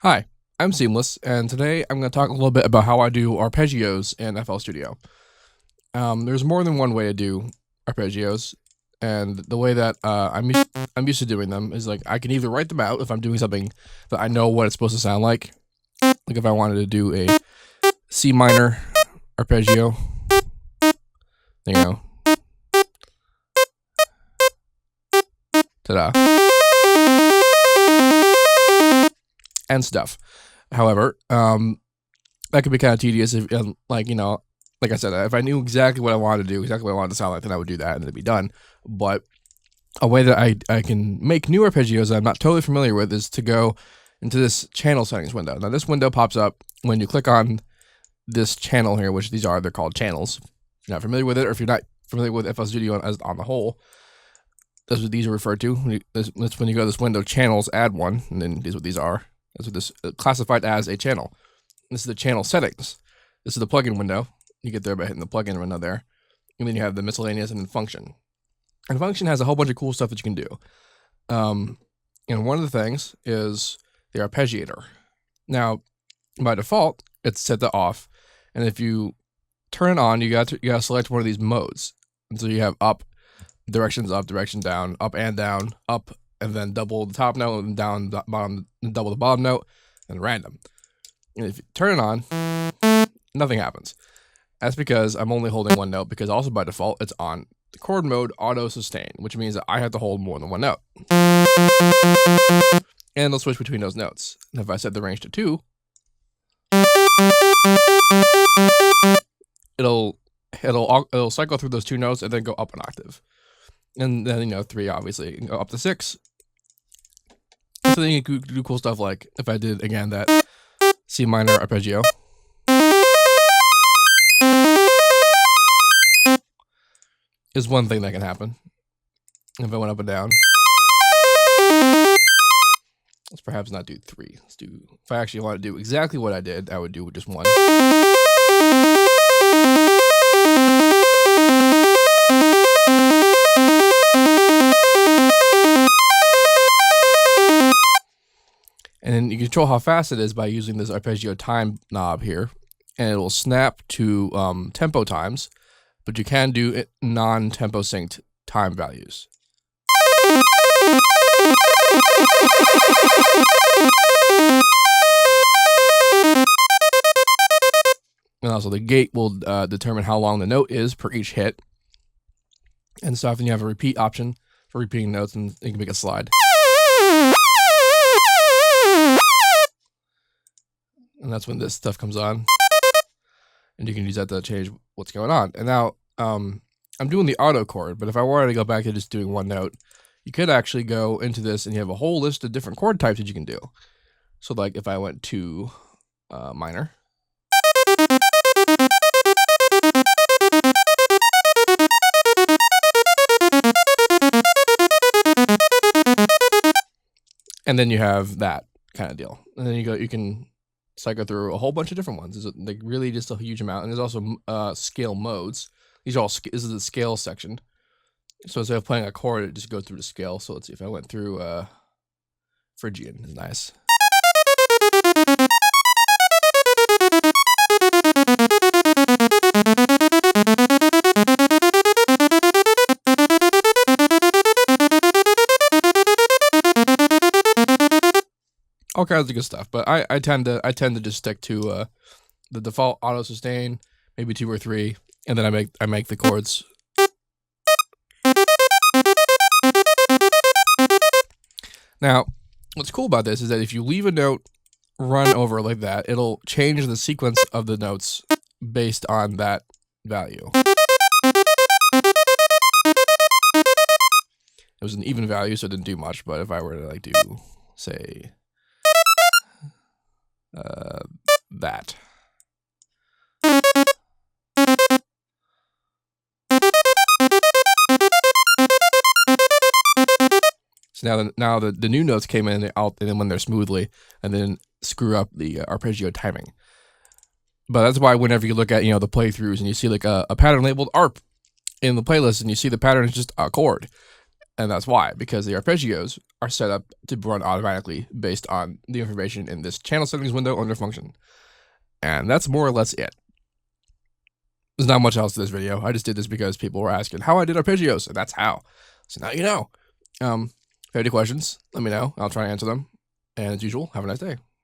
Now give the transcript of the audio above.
Hi, I'm Seamless, and today I'm going to talk a little bit about how I do arpeggios in FL Studio. There's more than one way to do arpeggios, and the way that I'm used to doing them is like I can either write them out if I'm doing something that I know what it's supposed to sound like if I wanted to do a C minor arpeggio, you know, ta-da, and stuff. However, that could be kind of tedious if, like I said, if I knew exactly what I wanted to do, exactly what I wanted to sound like, then I would do that and it'd be done. But a way that I can make new arpeggios that I'm not totally familiar with is to go into this channel settings window. Now, this window pops up when you click on this channel here, which they're called channels. If you're not familiar with it, or if you're not familiar with FL Studio on the whole, that's what these are referred to. That's when you go to this window, channels, add one, and then these are what these are. That's what this classified as a channel. This is the channel settings. This is the plugin window. You get there by hitting the plugin window there. And then you have the miscellaneous and then function. And function has a whole bunch of cool stuff that you can do. And one of the things is the arpeggiator. Now, by default, it's set to off. And if you turn it on, you got to select one of these modes. And so you have up, directions up, direction down, up and down, up, and then double the top note, and down the bottom, and double the bottom note, and random. And if you turn it on, nothing happens. That's because I'm only holding one note, because also by default, it's on the chord mode auto sustain, which means that I have to hold more than one note. And it'll switch between those notes. And if I set the range to 2, it'll cycle through those 2 notes and then go up an octave. And then, 3, obviously, go up to 6. So then you can do cool stuff like, if I did, again, that C minor arpeggio. Is one thing that can happen. If I went up and down. Let's perhaps not do 3. Let's do, if I actually want to do exactly what I did, I would do just 1. And then you control how fast it is by using this arpeggio time knob here. And it will snap to tempo times, but you can do non-tempo synced time values. And also the gate will determine how long the note is per each hit. And so often you have a repeat option for repeating notes, and you can make a slide. And that's when this stuff comes on. And you can use that to change what's going on. And now I'm doing the auto chord, but if I wanted to go back to just doing one note, you could actually go into this and you have a whole list of different chord types that you can do. So like if I went to minor. And then you have that kind of deal. And then you can cycle through a whole bunch of different ones. It's like really just a huge amount. And there's also scale modes. These are all, this is the scale section. So instead of playing a chord, it just goes through the scale. So let's see if I went through Phrygian. Is nice. All kinds of good stuff, but I tend to just stick to the default auto sustain, maybe 2 or 3, and then I make the chords. Now, what's cool about this is that if you leave a note run over like that, it'll change the sequence of the notes based on that value. It was an even value, so it didn't do much, but if I were to like do, say, that. So now the new notes came in and then when they're smoothly, and then screw up the arpeggio timing. But that's why whenever you look at the playthroughs and you see like a pattern labeled ARP in the playlist, and you see the pattern is just a chord, And that's why, because the arpeggios are set up to run automatically based on the information in this channel settings window under function. And that's more or less it. There's not much else to this video. I just did this because people were asking how I did arpeggios, and that's how. So now you know. If you have any questions, let me know. I'll try to answer them. And as usual, have a nice day.